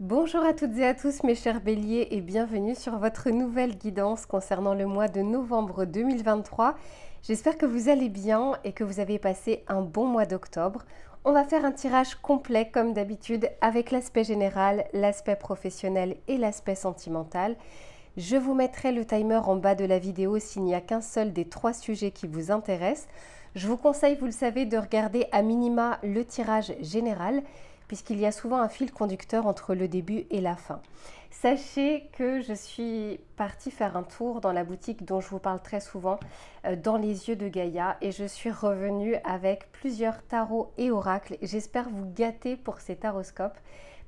Bonjour à toutes et à tous mes chers béliers et bienvenue sur votre nouvelle guidance concernant le mois de novembre 2023. J'espère que vous allez bien et que vous avez passé un bon mois d'octobre. On va faire un tirage complet comme d'habitude avec l'aspect général, l'aspect professionnel et l'aspect sentimental. Je vous mettrai le timer en bas de la vidéo s'il n'y a qu'un seul des 3 sujets qui vous intéressent. Je vous conseille, vous le savez, de regarder à minima le tirage général puisqu'il y a souvent un fil conducteur entre le début et la fin. Sachez que je suis partie faire un tour dans la boutique dont je vous parle très souvent, dans les yeux de Gaïa, et je suis revenue avec plusieurs tarots et oracles. J'espère vous gâter pour ces taroscopes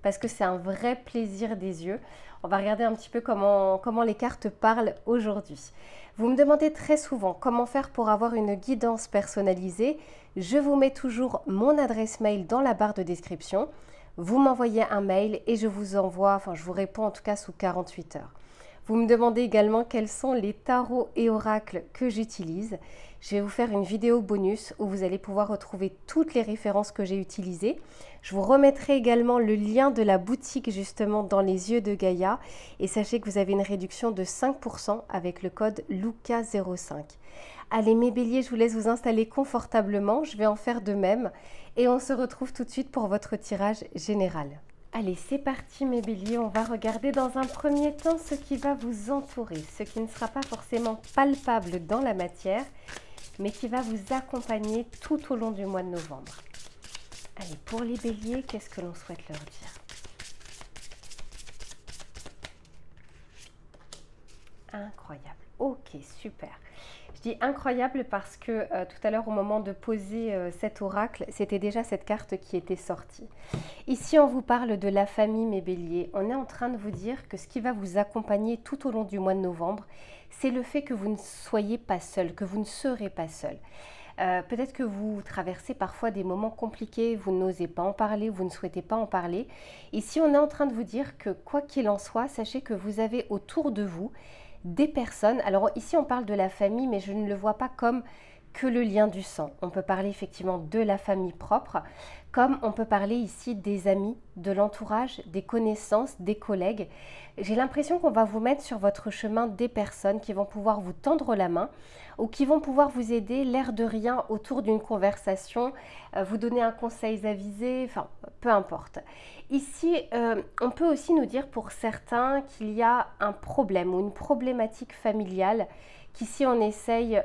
parce que c'est un vrai plaisir des yeux. On va regarder un petit peu comment les cartes parlent aujourd'hui. Vous me demandez très souvent comment faire pour avoir une guidance personnalisée. Je vous mets toujours mon adresse mail dans la barre de description. Vous m'envoyez un mail et je vous réponds en tout cas sous 48 heures. Vous me demandez également quels sont les tarots et oracles que j'utilise. Je vais vous faire une vidéo bonus où vous allez pouvoir retrouver toutes les références que j'ai utilisées. Je vous remettrai également le lien de la boutique justement dans les yeux de Gaïa. Et sachez que vous avez une réduction de 5% avec le code LUCA05. Allez mes béliers, je vous laisse vous installer confortablement. Je vais en faire de même. Et on se retrouve tout de suite pour votre tirage général. Allez, c'est parti mes béliers, on va regarder dans un premier temps ce qui va vous entourer, ce qui ne sera pas forcément palpable dans la matière, mais qui va vous accompagner tout au long du mois de novembre. Allez, pour les béliers, qu'est-ce que l'on souhaite leur dire? Incroyable, ok, super. Je dis incroyable parce que tout à l'heure, au moment de poser cet oracle, c'était déjà cette carte qui était sortie. Ici, on vous parle de la famille, mes béliers. On est en train de vous dire que ce qui va vous accompagner tout au long du mois de novembre, c'est le fait que vous ne soyez pas seul, que vous ne serez pas seul. Peut-être que vous traversez parfois des moments compliqués, vous n'osez pas en parler, vous ne souhaitez pas en parler. Ici, on est en train de vous dire que quoi qu'il en soit, sachez que vous avez autour de vous des personnes. Alors ici, on parle de la famille, mais je ne le vois pas comme que le lien du sang. On peut parler effectivement de la famille propre, comme on peut parler ici des amis, de l'entourage, des connaissances, des collègues. J'ai l'impression qu'on va vous mettre sur votre chemin des personnes qui vont pouvoir vous tendre la main ou qui vont pouvoir vous aider, l'air de rien, autour d'une conversation, vous donner un conseil avisé, enfin, peu importe. Ici, on peut aussi nous dire pour certains qu'il y a un problème ou une problématique familiale qu'ici on essaye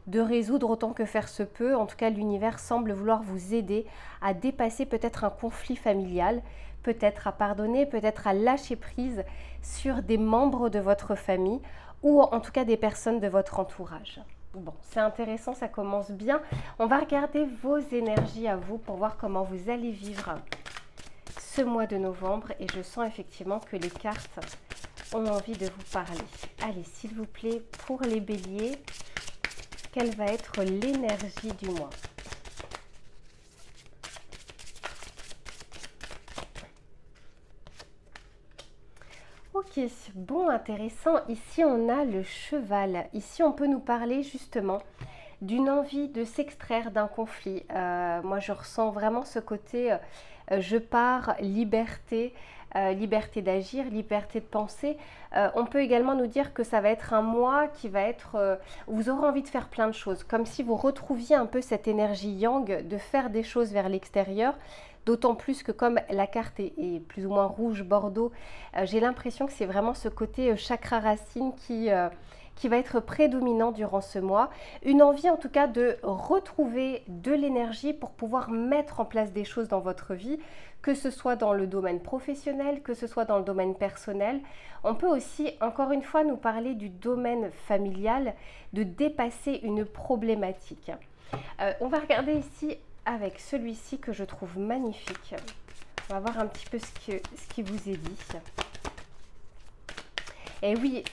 de résoudre autant que faire se peut. En tout cas, l'univers semble vouloir vous aider à dépasser peut-être un conflit familial, peut-être à pardonner, peut-être à lâcher prise sur des membres de votre famille ou en tout cas des personnes de votre entourage. Bon, c'est intéressant, ça commence bien. On va regarder vos énergies à vous pour voir comment vous allez vivre ce mois de novembre et je sens effectivement que les cartes ont envie de vous parler. Allez, s'il vous plaît, pour les béliers, quelle va être l'énergie du mois? Ok, bon, intéressant. Ici, on a le cheval. Ici, on peut nous parler justement d'une envie de s'extraire d'un conflit. Moi, je ressens vraiment ce côté je pars, liberté, liberté d'agir, liberté de penser. On peut également nous dire que ça va être un mois qui va être où vous aurez envie de faire plein de choses, comme si vous retrouviez un peu cette énergie yang de faire des choses vers l'extérieur. D'autant plus que comme la carte est plus ou moins rouge bordeaux, j'ai l'impression que c'est vraiment ce côté chakra racine qui va être prédominant durant ce mois. Une envie en tout cas de retrouver de l'énergie pour pouvoir mettre en place des choses dans votre vie, que ce soit dans le domaine professionnel, que ce soit dans le domaine personnel. On peut aussi, encore une fois, nous parler du domaine familial, de dépasser une problématique. On va regarder ici avec celui-ci que je trouve magnifique. On va voir un petit peu ce qui vous est dit. Et oui,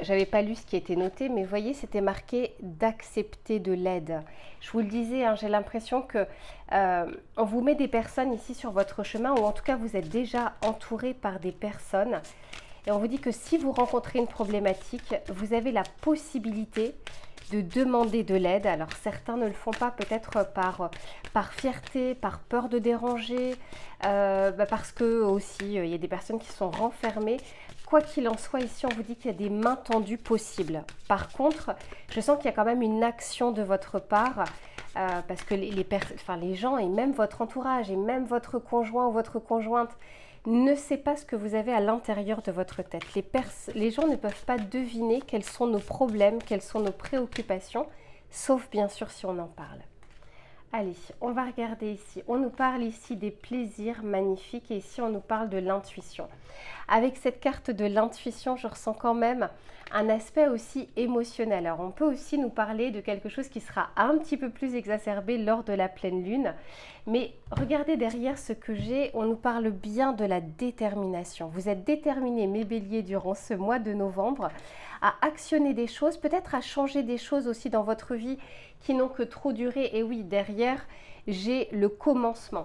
j'avais pas lu ce qui était noté, mais vous voyez, c'était marqué d'accepter de l'aide. Je vous le disais, hein, j'ai l'impression que on vous met des personnes ici sur votre chemin, ou en tout cas vous êtes déjà entouré par des personnes. Et on vous dit que si vous rencontrez une problématique, vous avez la possibilité de demander de l'aide. Alors certains ne le font pas, peut-être par fierté, par peur de déranger, parce que aussi il y a des personnes qui sont renfermées. Quoi qu'il en soit, ici on vous dit qu'il y a des mains tendues possibles. Par contre, je sens qu'il y a quand même une action de votre part, parce que les gens et même votre entourage et même votre conjoint ou votre conjointe ne sait pas ce que vous avez à l'intérieur de votre tête. Les gens ne peuvent pas deviner quels sont nos problèmes, quelles sont nos préoccupations, sauf bien sûr si on en parle. Allez, on va regarder ici. On nous parle ici des plaisirs magnifiques et ici on nous parle de l'intuition. Avec cette carte de l'intuition, je ressens quand même un aspect aussi émotionnel. Alors on peut aussi nous parler de quelque chose qui sera un petit peu plus exacerbé lors de la pleine lune. Mais regardez derrière ce que j'ai, on nous parle bien de la détermination. Vous êtes déterminés, mes béliers, durant ce mois de novembre, à actionner des choses, peut-être à changer des choses aussi dans votre vie qui n'ont que trop duré. Et oui, derrière, j'ai le commencement.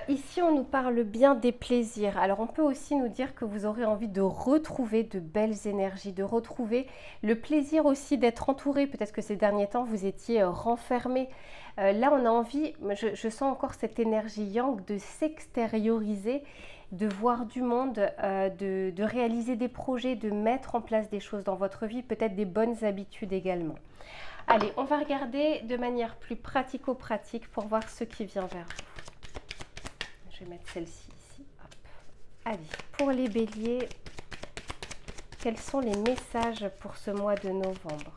Ici, on nous parle bien des plaisirs. Alors, on peut aussi nous dire que vous aurez envie de retrouver de belles énergies, de retrouver le plaisir aussi d'être entouré. Peut-être que ces derniers temps, vous étiez renfermé. Là, on a envie, je sens encore cette énergie yang de s'extérioriser, de voir du monde, de réaliser des projets, de mettre en place des choses dans votre vie, peut-être des bonnes habitudes également. Allez, on va regarder de manière plus pratico-pratique pour voir ce qui vient vers vous. Je vais mettre celle-ci ici. Hop. Allez, pour les béliers, quels sont les messages pour ce mois de novembre?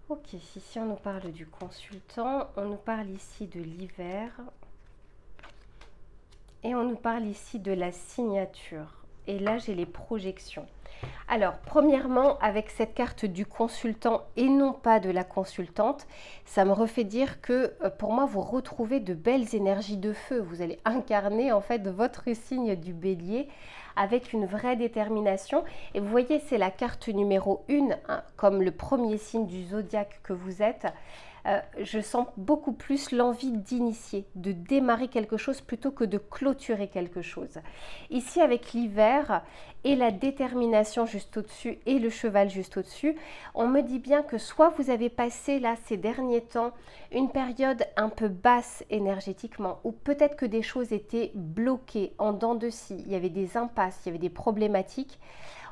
Ok, ici on nous parle du consultant, on nous parle ici de l'hiver et on nous parle ici de la signature. Et là, j'ai les projections. Alors, premièrement, avec cette carte du consultant et non pas de la consultante, ça me refait dire que pour moi, vous retrouvez de belles énergies de feu. Vous allez incarner en fait votre signe du bélier avec une vraie détermination. Et vous voyez, c'est la carte numéro 1, hein, comme le premier signe du zodiaque que vous êtes. Je sens beaucoup plus l'envie d'initier, de démarrer quelque chose plutôt que de clôturer quelque chose. Ici, avec l'hiver et la détermination juste au-dessus et le cheval juste au-dessus, on me dit bien que soit vous avez passé là ces derniers temps une période un peu basse énergétiquement, ou peut-être que des choses étaient bloquées en dents de scie, il y avait des impasses, il y avait des problématiques.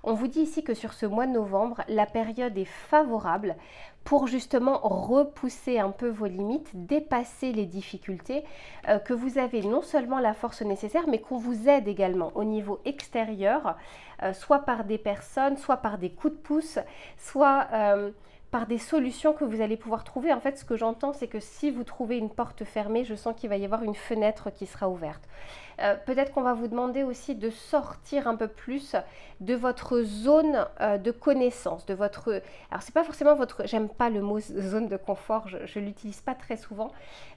On vous dit ici que sur ce mois de novembre, la période est favorable pour justement repousser un peu vos limites, dépasser les difficultés, que vous avez non seulement la force nécessaire, mais qu'on vous aide également au niveau extérieur, soit par des personnes, soit par des coups de pouce, soit par des solutions que vous allez pouvoir trouver. En fait, ce que j'entends, c'est que si vous trouvez une porte fermée, je sens qu'il va y avoir une fenêtre qui sera ouverte. Peut-être qu'on va vous demander aussi de sortir un peu plus de votre zone de connaissance, de votre... Alors, c'est pas forcément votre... J'aime pas le mot zone de confort, je l'utilise pas très souvent,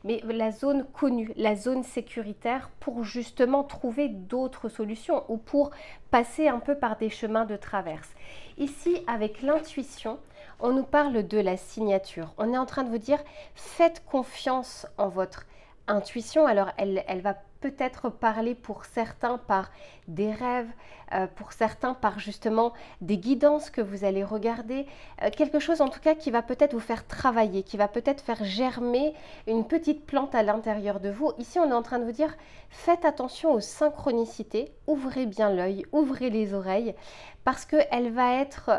mais la zone connue, la zone sécuritaire pour justement trouver d'autres solutions ou pour passer un peu par des chemins de traverse. Ici, avec l'intuition, on nous parle de la signature. On est en train de vous dire, faites confiance en votre intuition. Alors, elle va peut-être parler pour certains par des rêves, pour certains par justement des guidances que vous allez regarder, quelque chose en tout cas qui va peut-être vous faire travailler, qui va peut-être faire germer une petite plante à l'intérieur de vous. Ici, on est en train de vous dire, faites attention aux synchronicités, ouvrez bien l'œil, ouvrez les oreilles, parce qu'elle va être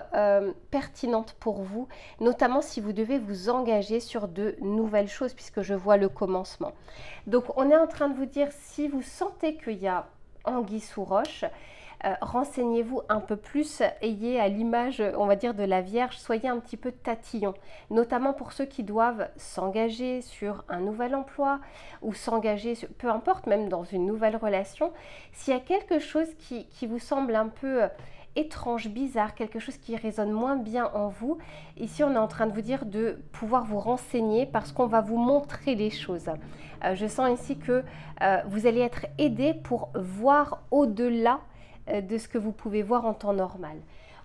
pertinente pour vous, notamment si vous devez vous engager sur de nouvelles choses, puisque je vois le commencement. Donc, on est en train de vous dire, si vous sentez qu'il y a anguille sous roche, renseignez-vous un peu plus, ayez à l'image, on va dire, de la Vierge, soyez un petit peu tatillon, notamment pour ceux qui doivent s'engager sur un nouvel emploi ou s'engager, peu importe, même dans une nouvelle relation. S'il y a quelque chose qui vous semble un peu étrange, bizarre, quelque chose qui résonne moins bien en vous, ici on est en train de vous dire de pouvoir vous renseigner parce qu'on va vous montrer les choses. Je sens ici que vous allez être aidé pour voir au-delà de ce que vous pouvez voir en temps normal.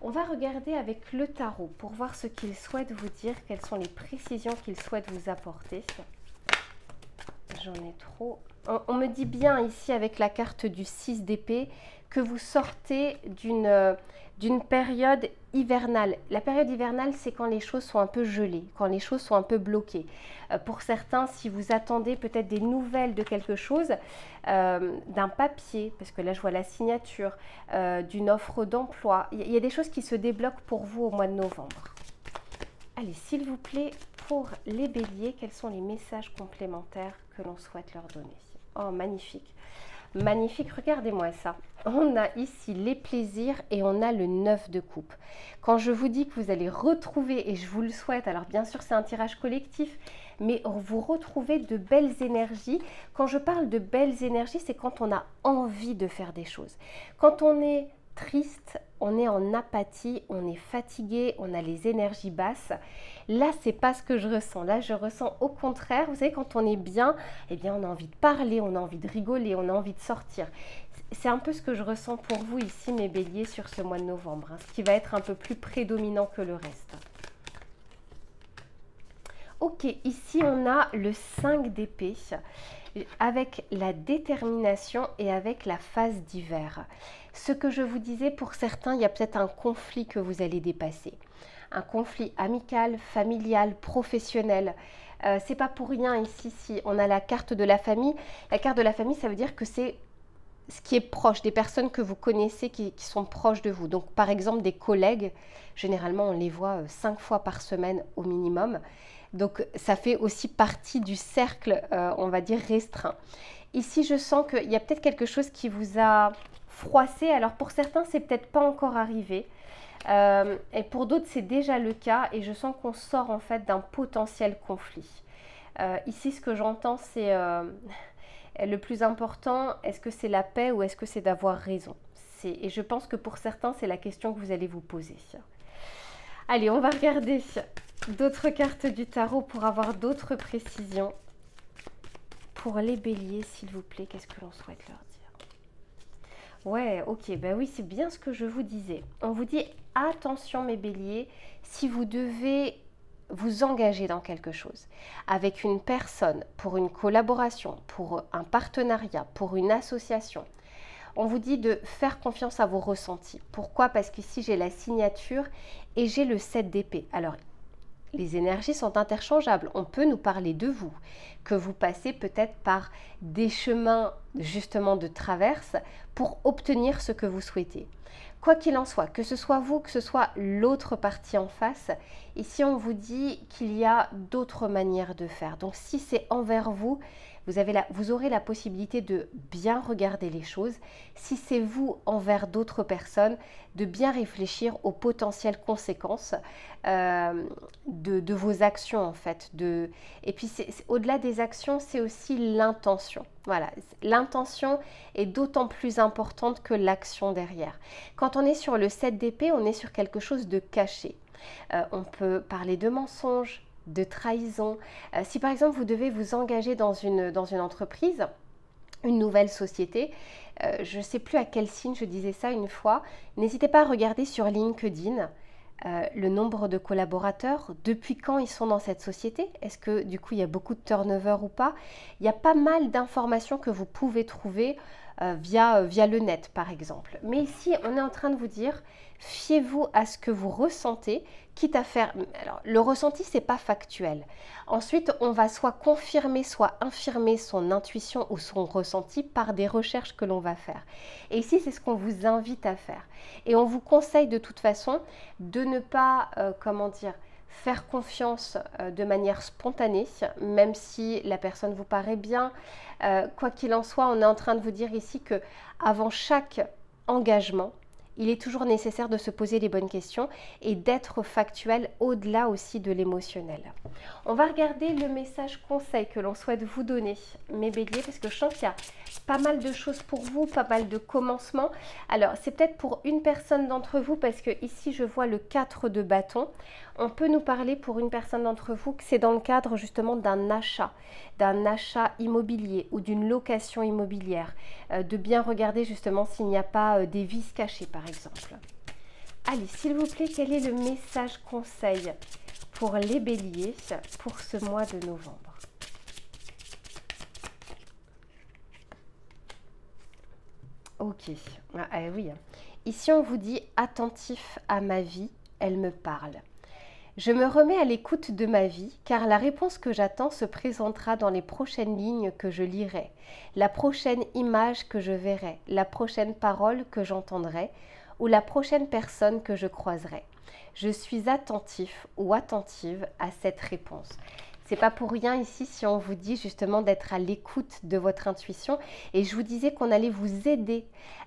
On va regarder avec le tarot pour voir ce qu'il souhaite vous dire, quelles sont les précisions qu'il souhaite vous apporter. j'en ai trop. On me dit bien ici avec la carte du 6 d'épée que vous sortez d'une période hivernale. La période hivernale, c'est quand les choses sont un peu gelées, quand les choses sont un peu bloquées. Pour certains, si vous attendez peut-être des nouvelles de quelque chose, d'un papier, parce que là je vois la signature, d'une offre d'emploi, il y a des choses qui se débloquent pour vous au mois de novembre. Allez, s'il vous plaît, pour les béliers, quels sont les messages complémentaires que l'on souhaite leur donner? Oh, magnifique. Magnifique, regardez-moi ça. On a ici les plaisirs et on a le 9 de coupe. Quand je vous dis que vous allez retrouver, et je vous le souhaite, alors bien sûr c'est un tirage collectif, mais vous retrouvez de belles énergies. Quand je parle de belles énergies, c'est quand on a envie de faire des choses. Quand on est triste, on est en apathie, on est fatigué, on a les énergies basses. Là, c'est pas ce que je ressens. Là, je ressens au contraire, vous savez, quand on est bien, eh bien, on a envie de parler, on a envie de rigoler, on a envie de sortir. C'est un peu ce que je ressens pour vous ici, mes béliers, sur ce mois de novembre, hein, ce qui va être un peu plus prédominant que le reste. Ok, ici, on a le 5 d'épée avec la détermination et avec la phase d'hiver. Ce que je vous disais, pour certains, il y a peut-être un conflit que vous allez dépasser. Un conflit amical, familial, professionnel. C'est pas pour rien ici, si on a la carte de la famille. La carte de la famille, ça veut dire que c'est ce qui est proche, des personnes que vous connaissez qui sont proches de vous. Donc par exemple des collègues, généralement on les voit 5 fois par semaine au minimum. Donc ça fait aussi partie du cercle, on va dire, restreint. Ici, je sens qu'il y a peut-être quelque chose qui vous a froissé. Alors pour certains, c'est peut-être pas encore arrivé. Et pour d'autres, c'est déjà le cas. Et je sens qu'on sort en fait d'un potentiel conflit. Ici, ce que j'entends, c'est le plus important, est-ce que c'est la paix ou est-ce que c'est d'avoir raison? Et je pense que pour certains, c'est la question que vous allez vous poser. Allez, on va regarder d'autres cartes du tarot pour avoir d'autres précisions. Pour les béliers, s'il vous plaît, qu'est-ce que l'on souhaite leur dire? Ouais, ok, ben oui, c'est bien ce que je vous disais. On vous dit, attention mes béliers, si vous devez vous engager dans quelque chose, avec une personne, pour une collaboration, pour un partenariat, pour une association, on vous dit de faire confiance à vos ressentis. Pourquoi? Parce qu'ici, j'ai la signature et j'ai le 7 d'épée. Alors, les énergies sont interchangeables. On peut nous parler de vous, que vous passez peut-être par des chemins justement de traverse pour obtenir ce que vous souhaitez. Quoi qu'il en soit, que ce soit vous, que ce soit l'autre partie en face, ici on vous dit qu'il y a d'autres manières de faire. Donc si c'est envers vous, vous aurez la possibilité de bien regarder les choses. Si c'est vous envers d'autres personnes, de bien réfléchir aux potentielles conséquences de vos actions en fait. Et puis au-delà des actions, c'est aussi l'intention. Voilà, l'intention est d'autant plus importante que l'action derrière. Quand on est sur le 7 d'épée, on est sur quelque chose de caché. On peut parler de mensonges, de trahison. Si par exemple vous devez vous engager dans une entreprise, une nouvelle société, je ne sais plus à quel signe je disais ça une fois, n'hésitez pas à regarder sur LinkedIn le nombre de collaborateurs, depuis quand ils sont dans cette société, est-ce que du coup il y a beaucoup de turnover ou pas. Il y a pas mal d'informations que vous pouvez trouver via le net par exemple. Mais ici on est en train de vous dire, fiez-vous à ce que vous ressentez, quitte à faire... Alors le ressenti c'est pas factuel. Ensuite on va soit confirmer, soit infirmer son intuition ou son ressenti par des recherches que l'on va faire. Et ici c'est ce qu'on vous invite à faire. Et on vous conseille de toute façon de ne pas, faire confiance de manière spontanée, même si la personne vous paraît bien. Quoi qu'il en soit, on est en train de vous dire ici que avant chaque engagement, il est toujours nécessaire de se poser les bonnes questions et d'être factuel au-delà aussi de l'émotionnel. On va regarder le message conseil que l'on souhaite vous donner, mes béliers, parce que je sens qu'il y a pas mal de choses pour vous, pas mal de commencements. Alors, c'est peut-être pour une personne d'entre vous, parce que ici, je vois le 4 de bâton. On peut nous parler pour une personne d'entre vous que c'est dans le cadre justement d'un achat immobilier ou d'une location immobilière, de bien regarder justement s'il n'y a pas des vices cachés par exemple. Allez, s'il vous plaît, quel est le message conseil pour les béliers pour ce mois de novembre? Ok. Oui, hein. Ici, on vous dit attentif à ma vie, elle me parle. Je me remets à l'écoute de ma vie, car la réponse que j'attends se présentera dans les prochaines lignes que je lirai, la prochaine image que je verrai, la prochaine parole que j'entendrai, ou la prochaine personne que je croiserai. Je suis attentif ou attentive à cette réponse. C'est pas pour rien ici si on vous dit justement d'être à l'écoute de votre intuition. Et je vous disais qu'on allait vous aider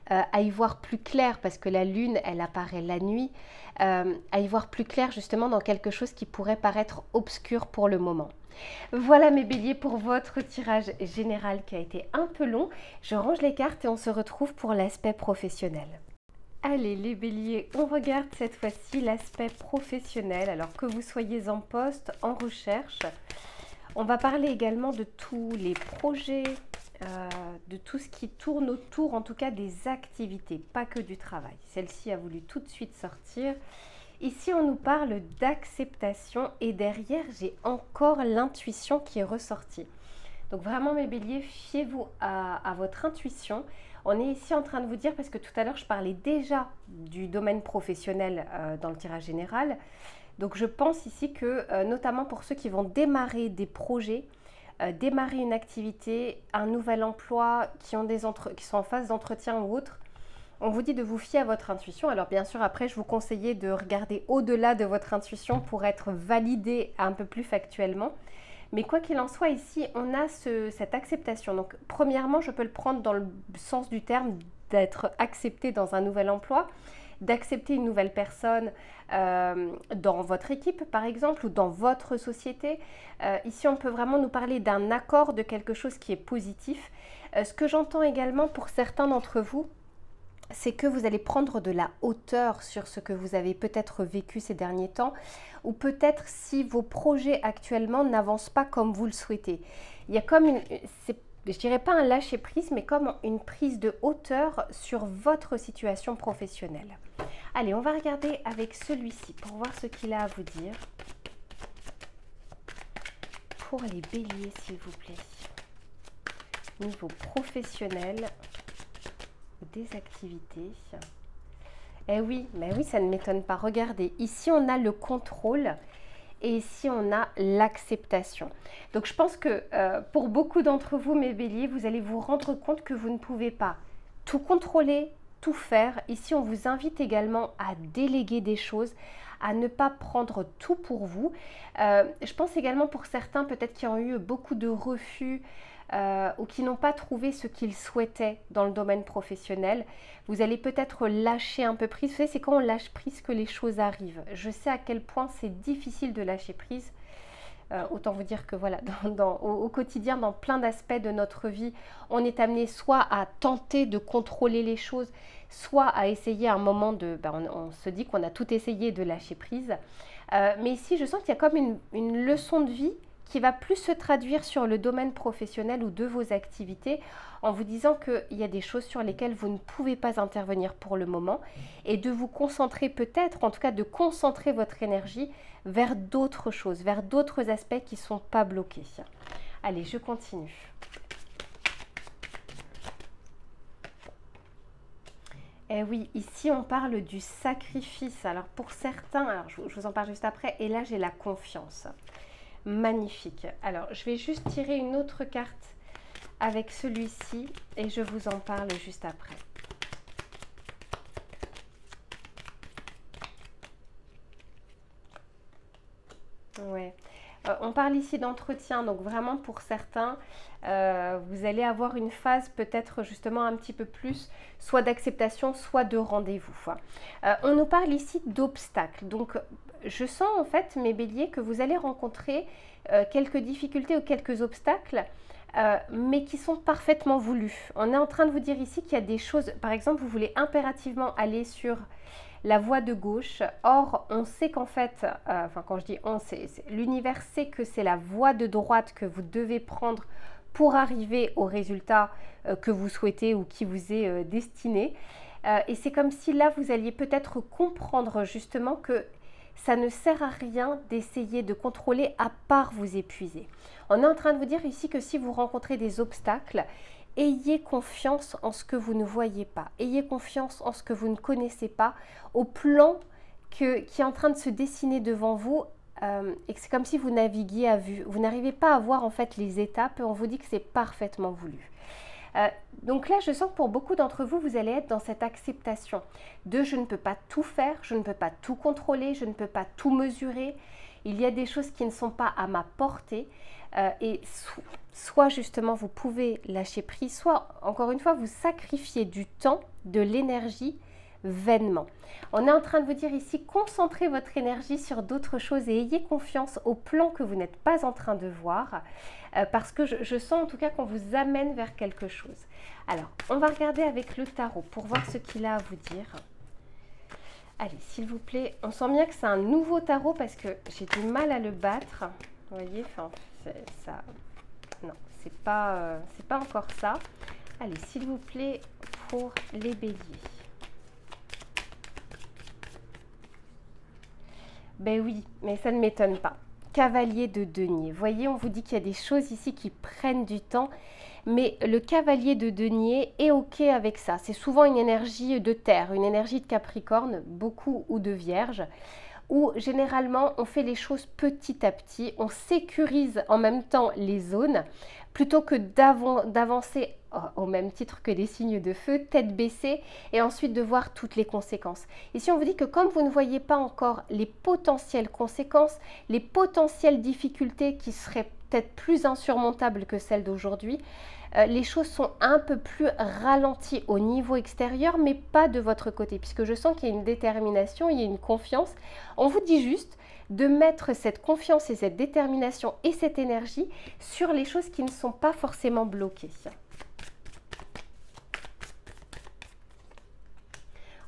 à y voir plus clair, parce que la lune, elle apparaît la nuit, à y voir plus clair justement dans quelque chose qui pourrait paraître obscur pour le moment. Voilà mes béliers pour votre tirage général qui a été un peu long. Je range les cartes et on se retrouve pour l'aspect professionnel. Allez les béliers, on regarde cette fois-ci l'aspect professionnel. Alors que vous soyez en poste, en recherche, on va parler également de tous les projets, de tout ce qui tourne autour, en tout cas des activités, pas que du travail. Celle-ci a voulu tout de suite sortir. Ici, on nous parle d'acceptation et derrière, j'ai encore l'intuition qui est ressortie. Donc vraiment mes béliers, fiez-vous à votre intuition. On est ici en train de vous dire, parce que tout à l'heure je parlais déjà du domaine professionnel dans le tirage général. Donc je pense ici que notamment pour ceux qui vont démarrer des projets, démarrer une activité, un nouvel emploi, qui sont en phase d'entretien ou autre, on vous dit de vous fier à votre intuition. Alors bien sûr après je vous conseillais de regarder au-delà de votre intuition pour être validé un peu plus factuellement. Mais quoi qu'il en soit, ici, on a cette acceptation. Donc, premièrement, je peux le prendre dans le sens du terme d'être accepté dans un nouvel emploi, d'accepter une nouvelle personne dans votre équipe, par exemple, ou dans votre société. Ici, on peut vraiment nous parler d'un accord, de quelque chose qui est positif. Ce que j'entends également pour certains d'entre vous, c'est que vous allez prendre de la hauteur sur ce que vous avez peut-être vécu ces derniers temps, ou peut-être si vos projets actuellement n'avancent pas comme vous le souhaitez. Il y a comme je dirais pas un lâcher-prise, mais comme une prise de hauteur sur votre situation professionnelle. Allez, on va regarder avec celui-ci pour voir ce qu'il a à vous dire. Pour les béliers, s'il vous plaît. Niveau professionnel, des activités. Eh oui, mais oui, ça ne m'étonne pas. Regardez, ici on a le contrôle et ici on a l'acceptation. Donc je pense que pour beaucoup d'entre vous, mes béliers, vous allez vous rendre compte que vous ne pouvez pas tout contrôler, tout faire. Ici, on vous invite également à déléguer des choses, à ne pas prendre tout pour vous. Je pense également pour certains peut-être qui ont eu beaucoup de refus, ou qui n'ont pas trouvé ce qu'ils souhaitaient dans le domaine professionnel, vous allez peut-être lâcher un peu prise. Vous savez, c'est quand on lâche prise que les choses arrivent. Je sais à quel point c'est difficile de lâcher prise. Autant vous dire que voilà, au quotidien, dans plein d'aspects de notre vie, on est amené soit à tenter de contrôler les choses, soit à essayer à un moment on se dit qu'on a tout essayé de lâcher prise. Mais ici, je sens qu'il y a comme une leçon de vie qui va plus se traduire sur le domaine professionnel ou de vos activités, en vous disant qu'il y a des choses sur lesquelles vous ne pouvez pas intervenir pour le moment, et de vous concentrer peut-être, en tout cas de concentrer votre énergie vers d'autres choses, vers d'autres aspects qui ne sont pas bloqués. Allez, je continue. Eh oui, ici on parle du sacrifice. Alors pour certains, alors je vous en parle juste après, et là j'ai la confiance. Magnifique. Alors, je vais juste tirer une autre carte avec celui-ci et je vous en parle juste après. Ouais. On parle ici d'entretien, donc vraiment pour certains, vous allez avoir une phase peut-être justement un petit peu plus, soit d'acceptation, soit de rendez-vous. On nous parle ici d'obstacles, donc je sens en fait, mes béliers, que vous allez rencontrer quelques difficultés ou quelques obstacles, mais qui sont parfaitement voulus. On est en train de vous dire ici qu'il y a des choses, par exemple, vous voulez impérativement aller sur la voie de gauche. Or, on sait qu'en fait, quand je dis on, l'univers sait que c'est la voie de droite que vous devez prendre pour arriver au résultat que vous souhaitez ou qui vous est destiné. Et c'est comme si là, vous alliez peut-être comprendre justement que ça ne sert à rien d'essayer de contrôler à part vous épuiser. On est en train de vous dire ici que si vous rencontrez des obstacles, ayez confiance en ce que vous ne voyez pas. Ayez confiance en ce que vous ne connaissez pas, au plan qui est en train de se dessiner devant vous. Et que c'est comme si vous naviguiez à vue. Vous n'arrivez pas à voir en fait les étapes et on vous dit que c'est parfaitement voulu. Donc là, je sens que pour beaucoup d'entre vous, vous allez être dans cette acceptation de je ne peux pas tout faire, je ne peux pas tout contrôler, je ne peux pas tout mesurer. Il y a des choses qui ne sont pas à ma portée et soit justement vous pouvez lâcher prise, soit encore une fois vous sacrifiez du temps, de l'énergie vainement. On est en train de vous dire ici, concentrez votre énergie sur d'autres choses et ayez confiance au plan que vous n'êtes pas en train de voir parce que je sens en tout cas qu'on vous amène vers quelque chose. Alors, on va regarder avec le tarot pour voir ce qu'il a à vous dire. Allez, s'il vous plaît, on sent bien que c'est un nouveau tarot parce que j'ai du mal à le battre. Vous voyez, enfin, ça... Non, c'est pas encore ça. Allez, s'il vous plaît, pour les béliers. Ben oui, mais ça ne m'étonne pas. Cavalier de denier. Vous voyez, on vous dit qu'il y a des choses ici qui prennent du temps, mais le cavalier de denier est OK avec ça. C'est souvent une énergie de terre, une énergie de Capricorne, beaucoup, ou de Vierge, où généralement on fait les choses petit à petit, on sécurise en même temps les zones, plutôt que d'avancer au même titre que les signes de feu, tête baissée, et ensuite de voir toutes les conséquences. Ici, on vous dit que comme vous ne voyez pas encore les potentielles conséquences, les potentielles difficultés qui seraient peut-être plus insurmontables que celles d'aujourd'hui, les choses sont un peu plus ralenties au niveau extérieur, mais pas de votre côté, puisque je sens qu'il y a une détermination, il y a une confiance. On vous dit juste de mettre cette confiance et cette détermination et cette énergie sur les choses qui ne sont pas forcément bloquées.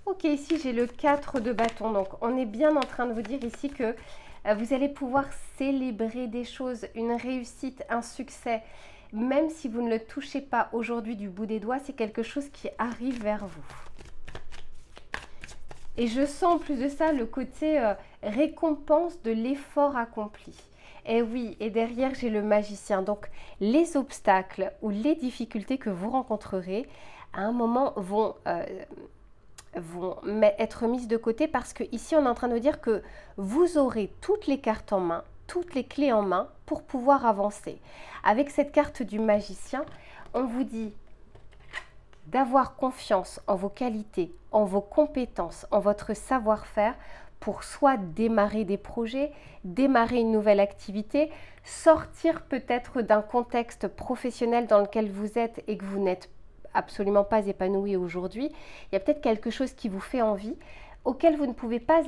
Ok, ici j'ai le 4 de bâton, donc on est bien en train de vous dire ici que vous allez pouvoir célébrer des choses, une réussite, un succès, même si vous ne le touchez pas aujourd'hui du bout des doigts, c'est quelque chose qui arrive vers vous. Et je sens en plus de ça le côté récompense de l'effort accompli. Et oui, et derrière j'ai le magicien. Donc les obstacles ou les difficultés que vous rencontrerez à un moment vont être mises de côté parce que ici on est en train de dire que vous aurez toutes les cartes en main, toutes les clés en main pour pouvoir avancer. Avec cette carte du magicien, on vous dit d'avoir confiance en vos qualités, en vos compétences, en votre savoir-faire pour soit démarrer des projets, démarrer une nouvelle activité, sortir peut-être d'un contexte professionnel dans lequel vous êtes et que vous n'êtes absolument pas épanoui aujourd'hui. Il y a peut-être quelque chose qui vous fait envie, auquel vous ne pouvez pas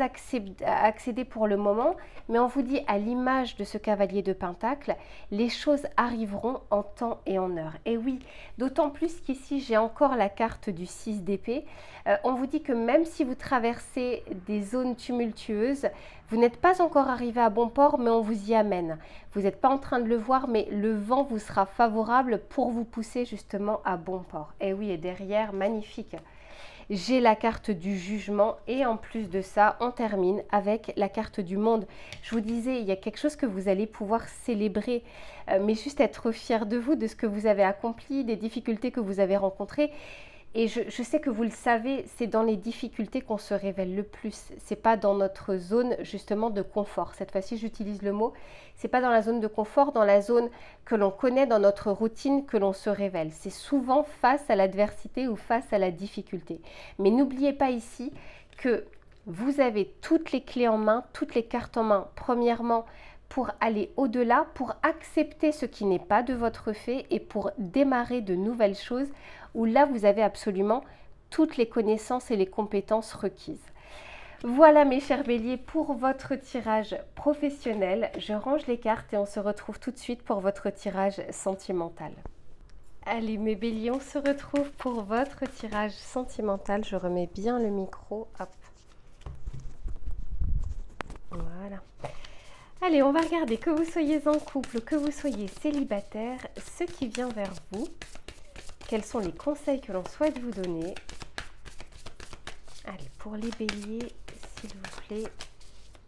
accéder pour le moment, mais on vous dit à l'image de ce cavalier de Pentacle, les choses arriveront en temps et en heure. Et oui, d'autant plus qu'ici j'ai encore la carte du 6 d'épée. On vous dit que même si vous traversez des zones tumultueuses, vous n'êtes pas encore arrivé à bon port, mais on vous y amène. Vous n'êtes pas en train de le voir, mais le vent vous sera favorable pour vous pousser justement à bon port. Et oui, et derrière, magnifique. J'ai la carte du jugement et en plus de ça, on termine avec la carte du monde. Je vous disais, il y a quelque chose que vous allez pouvoir célébrer, mais juste être fier de vous, de ce que vous avez accompli, des difficultés que vous avez rencontrées. Et je sais que vous le savez, c'est dans les difficultés qu'on se révèle le plus. C'est pas dans notre zone justement de confort. Cette fois-ci, j'utilise le mot. C'est pas dans la zone de confort, dans la zone que l'on connaît, dans notre routine, que l'on se révèle. C'est souvent face à l'adversité ou face à la difficulté. Mais n'oubliez pas ici que vous avez toutes les clés en main, toutes les cartes en main. Premièrement, pour aller au-delà, pour accepter ce qui n'est pas de votre fait et pour démarrer de nouvelles choses où là, vous avez absolument toutes les connaissances et les compétences requises. Voilà mes chers béliers pour votre tirage professionnel. Je range les cartes et on se retrouve tout de suite pour votre tirage sentimental. Allez mes béliers, on se retrouve pour votre tirage sentimental. Je remets bien le micro. Hop. Voilà. Allez, on va regarder que vous soyez en couple, que vous soyez célibataire, ce qui vient vers vous. Quels sont les conseils que l'on souhaite vous donner? Allez, pour les béliers, s'il vous plaît,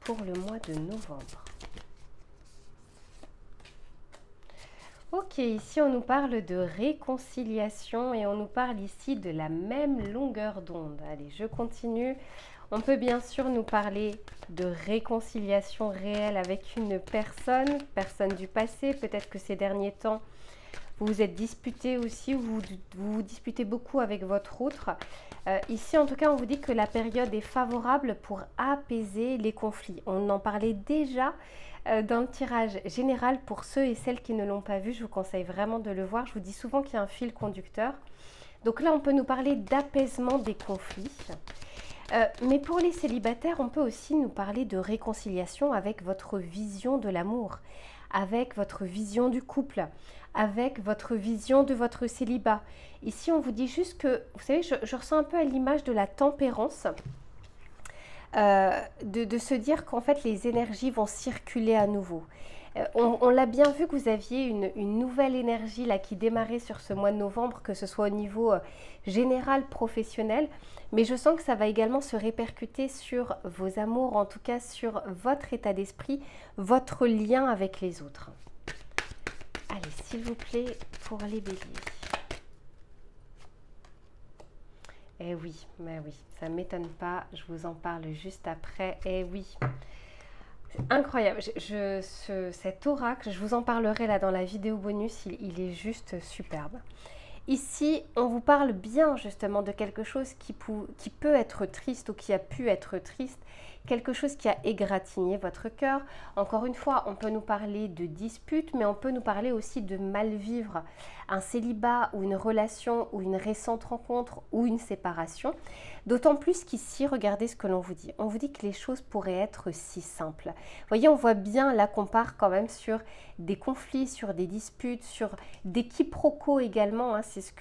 pour le mois de novembre. Ok, ici on nous parle de réconciliation et on nous parle ici de la même longueur d'onde. Allez, je continue. On peut bien sûr nous parler de réconciliation réelle avec une personne du passé. Peut-être que ces derniers temps, vous vous êtes disputé aussi, ou vous vous disputez beaucoup avec votre autre. Ici, en tout cas, on vous dit que la période est favorable pour apaiser les conflits. On en parlait déjà dans le tirage général. Pour ceux et celles qui ne l'ont pas vu, je vous conseille vraiment de le voir. Je vous dis souvent qu'il y a un fil conducteur. Donc là, on peut nous parler d'apaisement des conflits. Mais pour les célibataires, on peut aussi nous parler de réconciliation avec votre vision de l'amour, avec votre vision du couple, avec votre vision de votre célibat. Ici, on vous dit juste que, vous savez, je ressens un peu à l'image de la tempérance, de se dire qu'en fait, les énergies vont circuler à nouveau. On l'a bien vu que vous aviez une nouvelle énergie là, qui démarrait sur ce mois de novembre, que ce soit au niveau général, professionnel, mais je sens que ça va également se répercuter sur vos amours, en tout cas sur votre état d'esprit, votre lien avec les autres. Allez, s'il vous plaît, pour les béliers. Eh oui, mais oui, ça ne m'étonne pas, je vous en parle juste après. Eh oui, incroyable, cet oracle, je vous en parlerai là dans la vidéo bonus, il est juste superbe. Ici, on vous parle bien justement de quelque chose qui peut être triste ou qui a pu être triste, quelque chose qui a égratigné votre cœur. Encore une fois, on peut nous parler de disputes, mais on peut nous parler aussi de mal vivre un célibat ou une relation ou une récente rencontre ou une séparation. D'autant plus qu'ici, regardez ce que l'on vous dit. On vous dit que les choses pourraient être si simples. Vous voyez, on voit bien là qu'on part quand même sur des conflits, sur des disputes, sur des quiproquos également, hein, c'est ce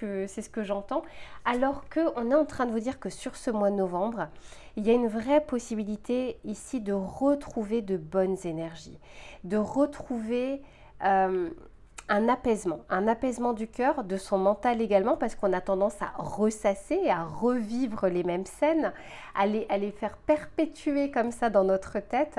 que j'entends. Alors qu'on est en train de vous dire que sur ce mois de novembre, il y a une vraie possibilité ici de retrouver de bonnes énergies, de retrouver un apaisement du cœur, de son mental également, parce qu'on a tendance à ressasser, à revivre les mêmes scènes, à les faire perpétuer comme ça dans notre tête,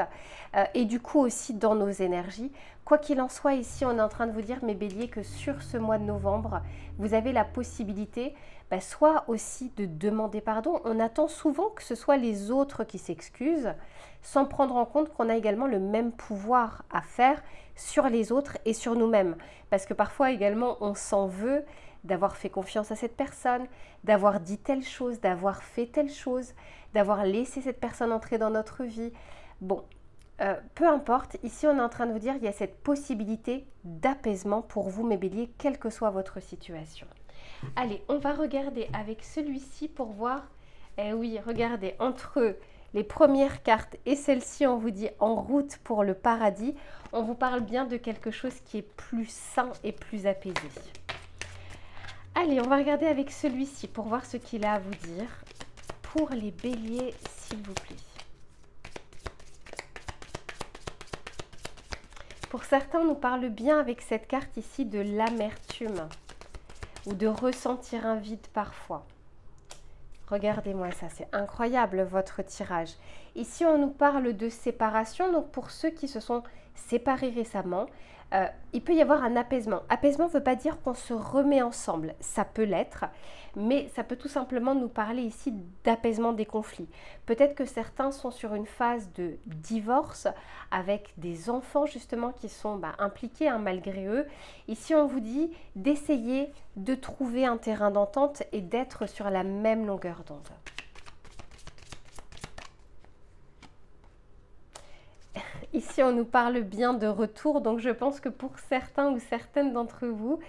et du coup aussi dans nos énergies. Quoi qu'il en soit, ici, on est en train de vous dire, mes béliers, que sur ce mois de novembre, vous avez la possibilité soit aussi de demander pardon. On attend souvent que ce soit les autres qui s'excusent, sans prendre en compte qu'on a également le même pouvoir à faire sur les autres et sur nous-mêmes. Parce que parfois également, on s'en veut d'avoir fait confiance à cette personne, d'avoir dit telle chose, d'avoir fait telle chose, d'avoir laissé cette personne entrer dans notre vie. Bon, peu importe, ici on est en train de vous dire qu'il y a cette possibilité d'apaisement pour vous, mes béliers, quelle que soit votre situation. Allez, on va regarder avec celui-ci pour voir. Eh oui, regardez, entre les premières cartes et celle-ci, on vous dit en route pour le paradis. On vous parle bien de quelque chose qui est plus sain et plus apaisé. Allez, on va regarder avec celui-ci pour voir ce qu'il a à vous dire. Pour les béliers, s'il vous plaît. Pour certains, on nous parle bien avec cette carte ici de l'amertume ou de ressentir un vide parfois. Regardez-moi ça, c'est incroyable votre tirage. Ici, on nous parle de séparation, donc pour ceux qui se sont séparés récemment, il peut y avoir un apaisement. Apaisement ne veut pas dire qu'on se remet ensemble, ça peut l'être, mais ça peut tout simplement nous parler ici d'apaisement des conflits. Peut-être que certains sont sur une phase de divorce avec des enfants justement qui sont impliqués malgré eux. Ici, on vous dit d'essayer de trouver un terrain d'entente et d'être sur la même longueur d'onde. Ici, on nous parle bien de retour, donc je pense que pour certains ou certaines d'entre vous,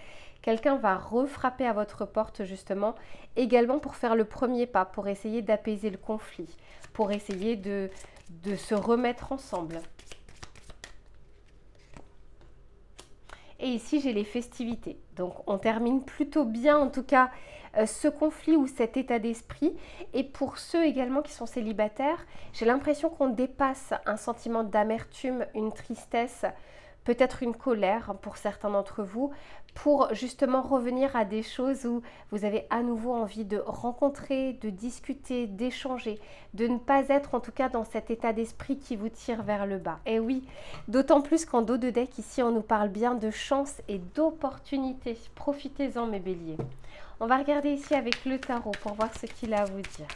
quelqu'un va refrapper à votre porte justement, également pour faire le premier pas, pour essayer d'apaiser le conflit, pour essayer de se remettre ensemble. Et ici, j'ai les festivités. Donc, on termine plutôt bien, en tout cas, ce conflit ou cet état d'esprit. Et pour ceux également qui sont célibataires, j'ai l'impression qu'on dépasse un sentiment d'amertume, une tristesse, peut-être une colère pour certains d'entre vous, pour justement revenir à des choses où vous avez à nouveau envie de rencontrer, de discuter, d'échanger, de ne pas être en tout cas dans cet état d'esprit qui vous tire vers le bas. Et oui, d'autant plus qu'en dos de deck, ici, on nous parle bien de chance et d'opportunité. Profitez-en, mes béliers. On va regarder ici avec le tarot pour voir ce qu'il a à vous dire.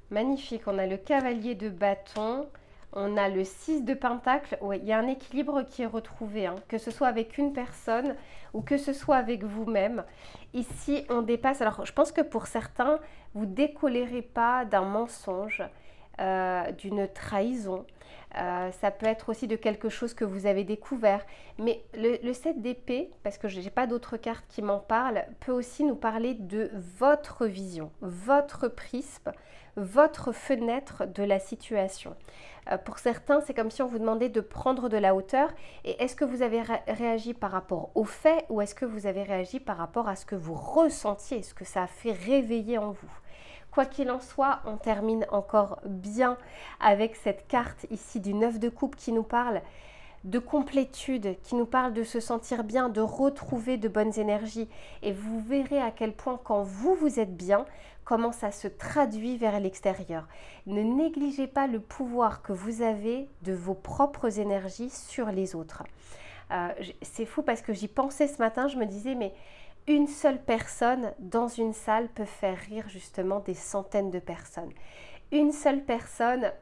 Magnifique, on a le cavalier de bâton, on a le 6 de pentacle. Ouais, il y a un équilibre qui est retrouvé, hein, que ce soit avec une personne ou que ce soit avec vous-même. Ici, on dépasse. Alors, je pense que pour certains, vous décolérez pas d'un mensonge, d'une trahison. Ça peut être aussi de quelque chose que vous avez découvert. Mais le 7 d'épée, parce que je n'ai pas d'autres cartes qui m'en parlent, peut aussi nous parler de votre vision, votre prisme, votre fenêtre de la situation. Pour certains, c'est comme si on vous demandait de prendre de la hauteur. Et est-ce que vous avez réagi par rapport aux faits ou est-ce que vous avez réagi par rapport à ce que vous ressentiez, ce que ça a fait réveiller en vous? Quoi qu'il en soit, on termine encore bien avec cette carte ici du 9 de coupe qui nous parle de complétude, qui nous parle de se sentir bien, de retrouver de bonnes énergies. Et vous verrez à quel point quand vous êtes bien, comment ça se traduit vers l'extérieur. Ne négligez pas le pouvoir que vous avez de vos propres énergies sur les autres. C'est fou parce que j'y pensais ce matin, je me disais mais une seule personne dans une salle peut faire rire justement des centaines de personnes. Une seule personne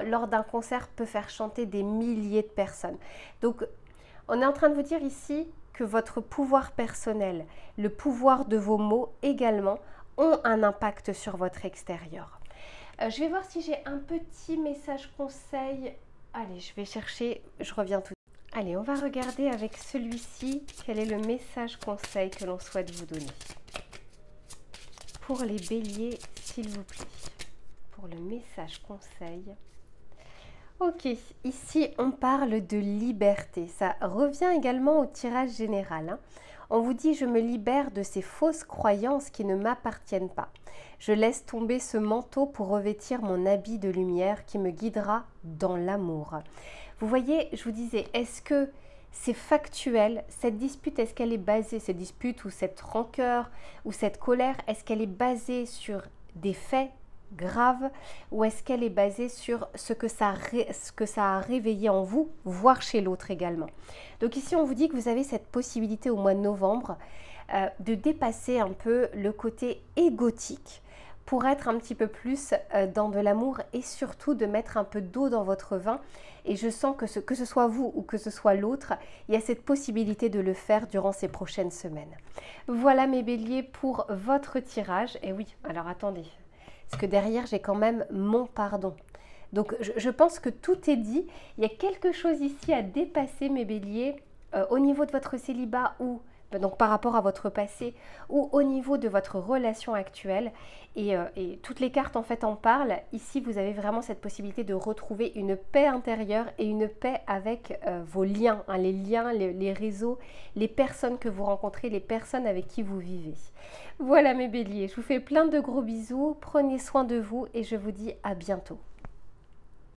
lors d'un concert peut faire chanter des milliers de personnes. Donc, on est en train de vous dire ici que votre pouvoir personnel, le pouvoir de vos mots également, ont un impact sur votre extérieur. Je vais voir si j'ai un petit message conseil. Allez, je vais chercher, je reviens tout de suite. Allez, on va regarder avec celui-ci quel est le message conseil que l'on souhaite vous donner. Pour les béliers, s'il vous plaît. Pour le message conseil. Ok, ici on parle de liberté. Ça revient également au tirage général, hein. On vous dit « Je me libère de ces fausses croyances qui ne m'appartiennent pas. Je laisse tomber ce manteau pour revêtir mon habit de lumière qui me guidera dans l'amour. » Vous voyez, je vous disais, est-ce que c'est factuel? Cette dispute, est-ce qu'elle est basée, cette dispute ou cette rancœur ou cette colère, est-ce qu'elle est basée sur des faits graves ou est-ce qu'elle est basée sur ce que ça a réveillé en vous, voire chez l'autre également? Donc ici, on vous dit que vous avez cette possibilité au mois de novembre de dépasser un peu le côté égotique pour être un petit peu plus dans de l'amour et surtout de mettre un peu d'eau dans votre vin. Et je sens que ce soit vous ou que ce soit l'autre, il y a cette possibilité de le faire durant ces prochaines semaines. Voilà mes béliers pour votre tirage. Et oui, alors attendez, parce que derrière j'ai quand même mon pardon. Donc je pense que tout est dit. Il y a quelque chose ici à dépasser mes béliers au niveau de votre célibat ou donc par rapport à votre passé ou au niveau de votre relation actuelle. Et toutes les cartes en fait en parlent. Ici, vous avez vraiment cette possibilité de retrouver une paix intérieure et une paix avec vos liens, hein, les liens, les réseaux, les personnes que vous rencontrez, les personnes avec qui vous vivez. Voilà mes béliers, je vous fais plein de gros bisous, prenez soin de vous et je vous dis à bientôt.